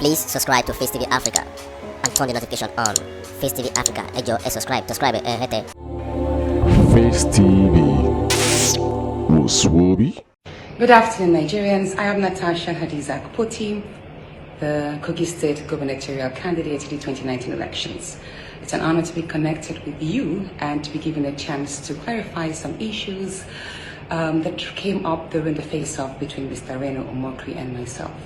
Please subscribe to Face TV Africa and turn the notification on. Face TV Africa, ẹ jọ̀ọ́, subscribe, hete. Face TV Muswobi. Good afternoon, Nigerians. I am Natasha Akpoti, the Kogi State gubernatorial candidate to the 2019 elections. It's an honor to be connected with you and to be given a chance to clarify some issues that came up during the face-off between Mr. Reno Omokri and myself.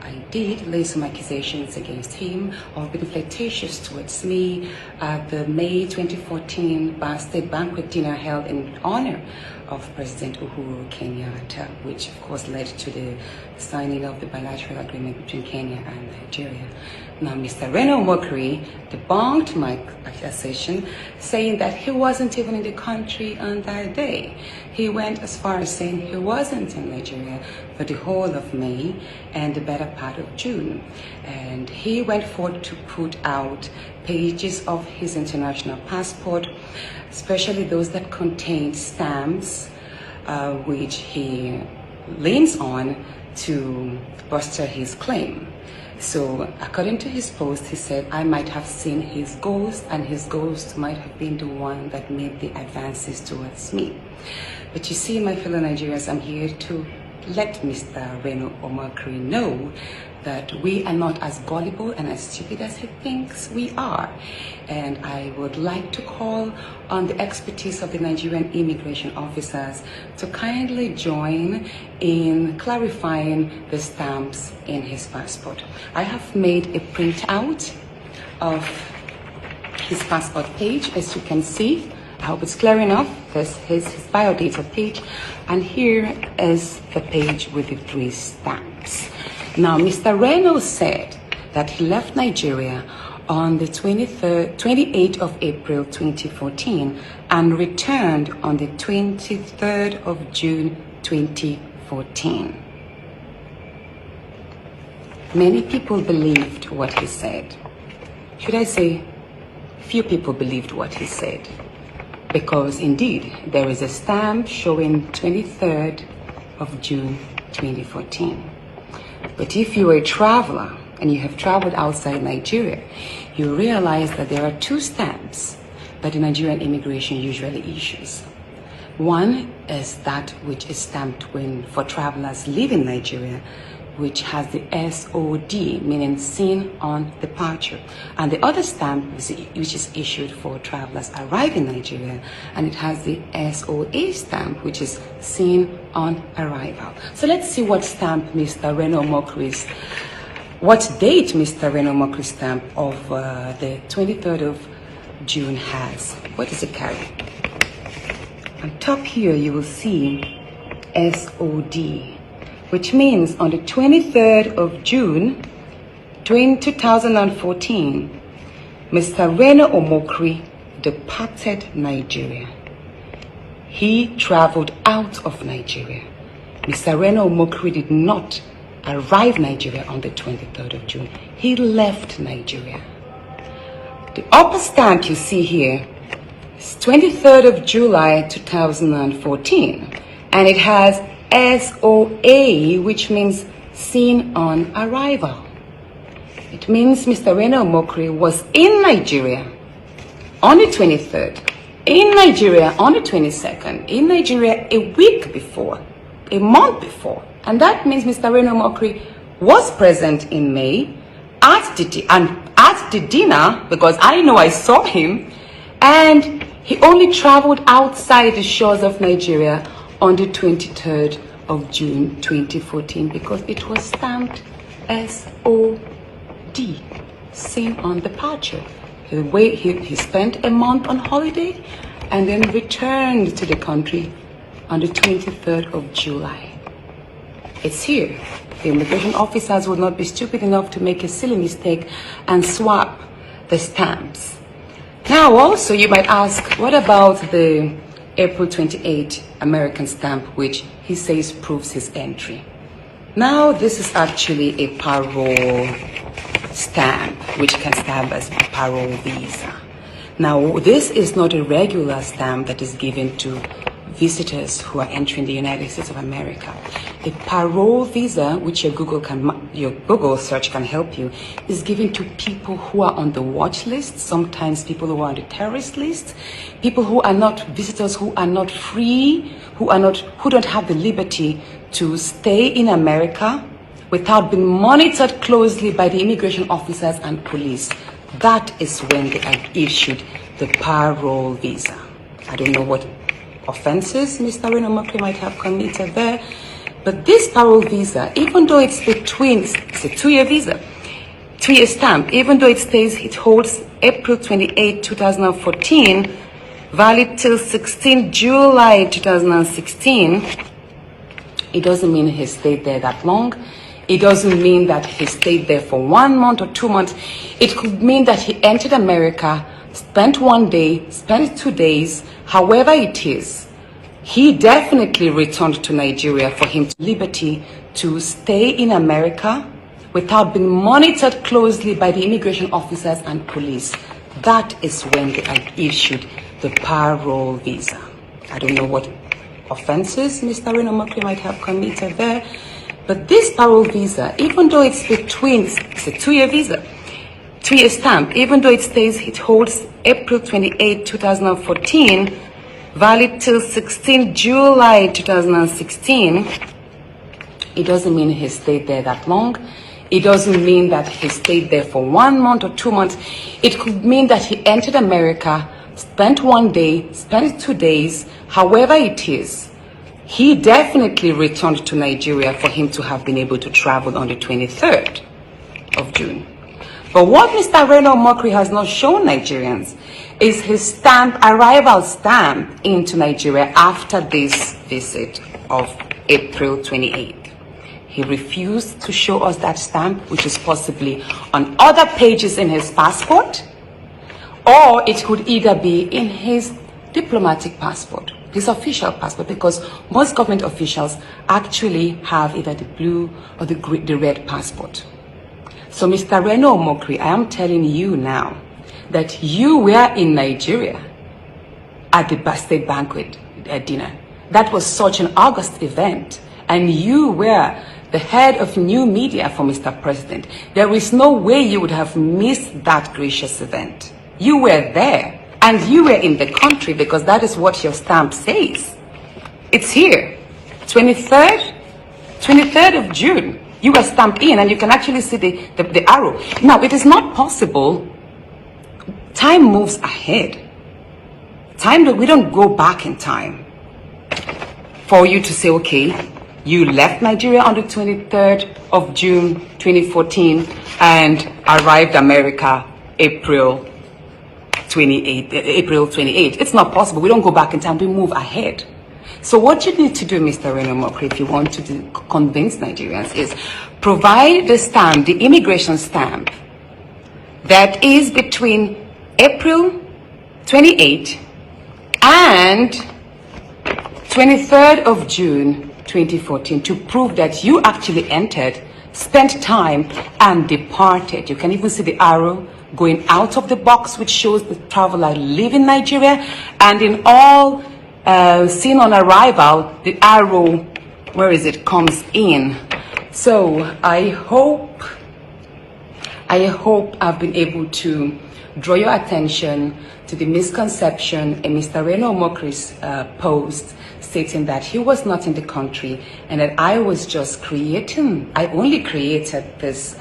I did lay some accusations against him of being flirtatious towards me at the May 2014 state banquet dinner held in honor of President Uhuru Kenyatta, which of course led to the signing of the bilateral agreement between Kenya and Nigeria. Now, Mr. Reno Omokri debunked my accusation, saying that he wasn't even in the country on that day. He went as far as saying he wasn't in Nigeria for the whole of May and the better part of June. And he went forth to put out pages of his international passport, especially those that contained stamps, which he leans on to bolster his claim. So according to his post, he said, I might have seen his ghost, and his ghost might have been the one that made the advances towards me. But you see, my fellow Nigerians, I'm here to let Mr. Reno Omokri know that we are not as gullible and as stupid as he thinks we are. And I would like to call on the expertise of the Nigerian immigration officers to kindly join in clarifying the stamps in his passport. I have made a printout of his passport page, as you can see. I hope it's clear enough. This is his biodata page, and here is the page with the 3 stamps. Now, Mr. Reno said that he left Nigeria on the 28th of April 2014 and returned on the 23rd of June 2014. Many people believed what he said. Should I say, few people believed what he said. Because indeed, there is a stamp showing 23rd of June 2014. But if you're a traveler and you have traveled outside Nigeria, you realize that there are 2 stamps that the Nigerian immigration usually issues. One is that which is stamped for travelers leaving Nigeria, which has the SOD, meaning seen on departure. And the other stamp, which is issued for travelers arriving in Nigeria, and it has the SOA stamp, which is seen on arrival. So let's see what stamp Mr. Reno Omokri's, what date Mr. Reno Omokri's stamp of the 23rd of June has. What does it carry? On top here, you will see SOD, which means on the 23rd of June 2014, Mr. Reno Omokri departed Nigeria. He traveled out of Nigeria. Mr. Reno Omokri did not arrive in Nigeria on the 23rd of June. He left Nigeria. The upper stamp you see here is 23rd of July 2014, and it has SOA, which means seen on arrival. It means Mr. Reno Omokri was in Nigeria on the 23rd, in Nigeria on the 22nd, in Nigeria a week before, a month before. And that means Mr. Reno Omokri was present in May at the dinner, because I know I saw him, and he only traveled outside the shores of Nigeria on the 23rd of June 2014, because it was stamped SOD, seen on departure. He spent a month on holiday and then returned to the country on the 23rd of July. It's here. The immigration officers would not be stupid enough to make a silly mistake and swap the stamps. Now also you might ask, what about the April 28 American stamp, which he says proves his entry? Now this is actually a parole stamp, which can serve as a parole visa. Now this is not a regular stamp that is given to visitors who are entering the United States of America. A parole visa, which your Google search can help you, is given to people who are on the watch list, sometimes people who are on the terrorist list, people who are not visitors, who are not free, who don't have the liberty to stay in America without being monitored closely by the immigration officers and police. That is when they are issued the parole visa. I don't know what offenses Mr. Reno Omokri might have committed there, but this parole visa, even though it's a 2-year visa, 2-year stamp, even though it holds April 28, 2014, valid till 16 July 2016, it doesn't mean he stayed there that long. It doesn't mean that he stayed there for 1 month or 2 months. It could mean that he entered America, spent 1 day, spent 2 days, however it is. He definitely returned to Nigeria for him liberty to stay in America without being monitored closely by the immigration officers and police. That is when they are issued the parole visa. I don't know what offenses Mr. Reno Omokri might have committed there, but this parole visa, even though it's a 2-year visa, 2-year stamp, even though it holds April 28, 2014, valid till 16 July 2016, it doesn't mean he stayed there that long. It doesn't mean that he stayed there for 1 month or 2 months. It could mean that he entered America, spent 1 day, spent 2 days, however it is. He definitely returned to Nigeria for him to have been able to travel on the 23rd of June. But what Mr. Reno Omokri has not shown Nigerians is his arrival stamp into Nigeria after this visit of April 28th. He refused to show us that stamp, which is possibly on other pages in his passport, or it could either be in his diplomatic passport, his official passport, because most government officials actually have either the blue or the red passport. So Mr. Reno Omokri, I am telling you now that you were in Nigeria at the state banquet dinner. That was such an August event, and you were the head of new media for Mr. President. There is no way you would have missed that gracious event. You were there, and you were in the country, because that is what your stamp says. It's here, 23rd of June. You were stamped in, and you can actually see the arrow. Now, it is not possible. Time moves ahead. We don't go back in time for you to say, okay, you left Nigeria on the 23rd of June 2014 and arrived America April 28. It's not possible. We don't go back in time. We move ahead. So what you need to do, Mr. Reno Omokri, if you want to convince Nigerians, is provide the stamp, the immigration stamp, that is between April 28 and 23rd of June 2014 to prove that you actually entered, spent time, and departed. You can even see the arrow going out of the box, which shows the traveler leaving Nigeria, and in all seen on arrival, the arrow, comes in. So I hope I've been able to draw your attention to the misconception in Mr. Reno Omokri's post, stating that he was not in the country and that I only created these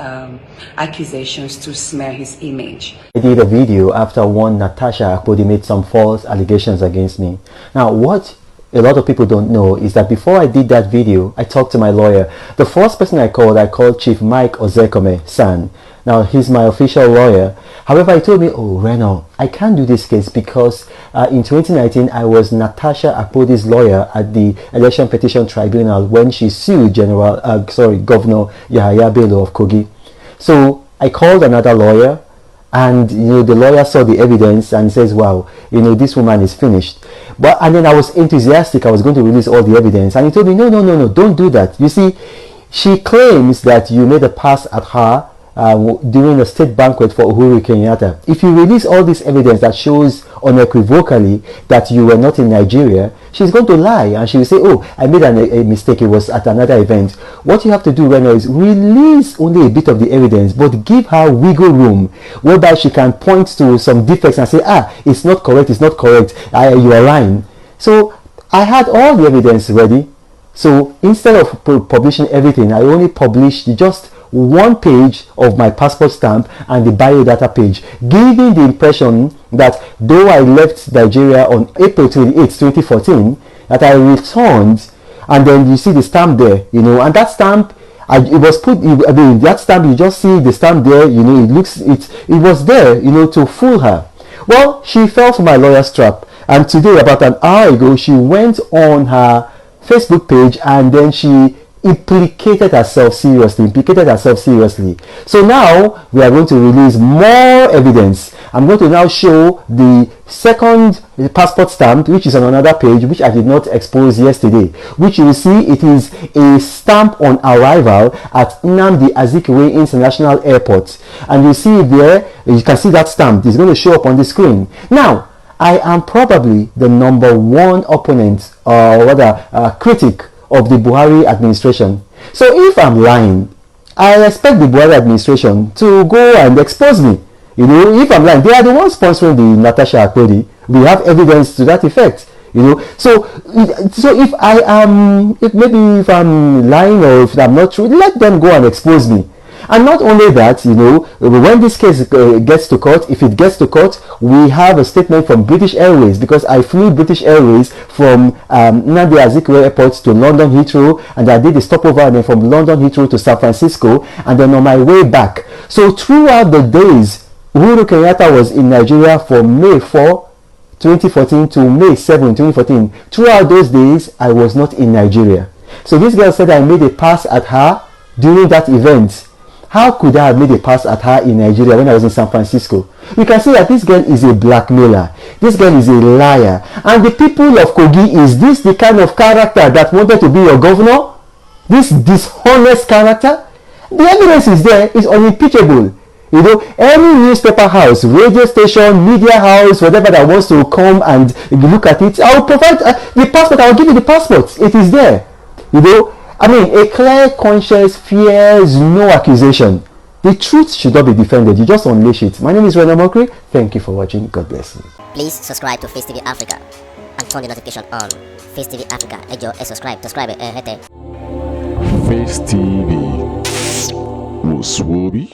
accusations to smear his image. I did a video after one Natasha Akpoti made some false allegations against me. Now, what a lot of people don't know is that before I did that video, I talked to my lawyer. The first person I called Chief Mike Ozekome-san. Now, he's my official lawyer. However, he told me, oh, Reno, I can't do this case because in 2019, I was Natasha Akpoti's lawyer at the Election Petition Tribunal when she sued Governor Yahaya Bello of Kogi. So I called another lawyer, and the lawyer saw the evidence and says, wow, this woman is finished. And then I was enthusiastic. I was going to release all the evidence. And he told me, no, don't do that. You see, she claims that you made a pass at her during a state banquet for Uhuru Kenyatta. If you release all this evidence that shows unequivocally that you were not in Nigeria, she's going to lie and she will say, oh, I made a mistake, it was at another event. What you have to do right now is release only a bit of the evidence, but give her wiggle room whereby she can point to some defects and say, it's not correct, you are lying. So I had all the evidence ready. So instead of publishing everything, I only published just one page of my passport stamp and the biodata page, giving the impression that though I left Nigeria on April 28, 2014, that I returned, and then you see the stamp there, and that stamp, that stamp, you just see the stamp there, it was there, to fool her. Well, she fell for my lawyer's trap, and today, about an hour ago, she went on her Facebook page and then she implicated herself seriously. So now we are going to release more evidence. I'm going to now show the second passport stamp, which is on another page, which I did not expose yesterday, which you will see it is a stamp on arrival at Nnamdi Azikiwe International Airport, and you see there, you can see that stamp. It's going to show up on the screen. Now I am probably the number one opponent, or rather critic of the Buhari administration. So if I'm lying, I expect the Buhari administration to go and expose me. If I'm lying, they are the ones sponsoring the Natasha Akpoti. We have evidence to that effect. So if if I'm lying or if I'm not true, let them go and expose me. And not only that, when this case gets to court, if it gets to court, we have a statement from British Airways, because I flew British Airways from Nnamdi Azikiwe Airport to London Heathrow, and I did a stopover, and then from London Heathrow to San Francisco, and then on my way back. So throughout the days, Uhuru Kenyatta was in Nigeria from May 4, 2014 to May 7, 2014. Throughout those days, I was not in Nigeria. So this girl said I made a pass at her during that event. How could I have made a pass at her in Nigeria when I was in San Francisco? You can see that this girl is a blackmailer. This girl is a liar. And the people of Kogi, is this the kind of character that wanted to be your governor? This dishonest character? The evidence is there, is unimpeachable. Any newspaper house, radio station, media house, whatever that wants to come and look at it, I will provide the passport. I will give you the passport. It is there. A clear conscience fears no accusation. The truth should not be defended. You just unleash it. My name is Reno Omokri. Thank you for watching. God bless you. Please subscribe to Face TV Africa and turn the notification on. Face TV Africa, subscribe, Face TV. Muswobi.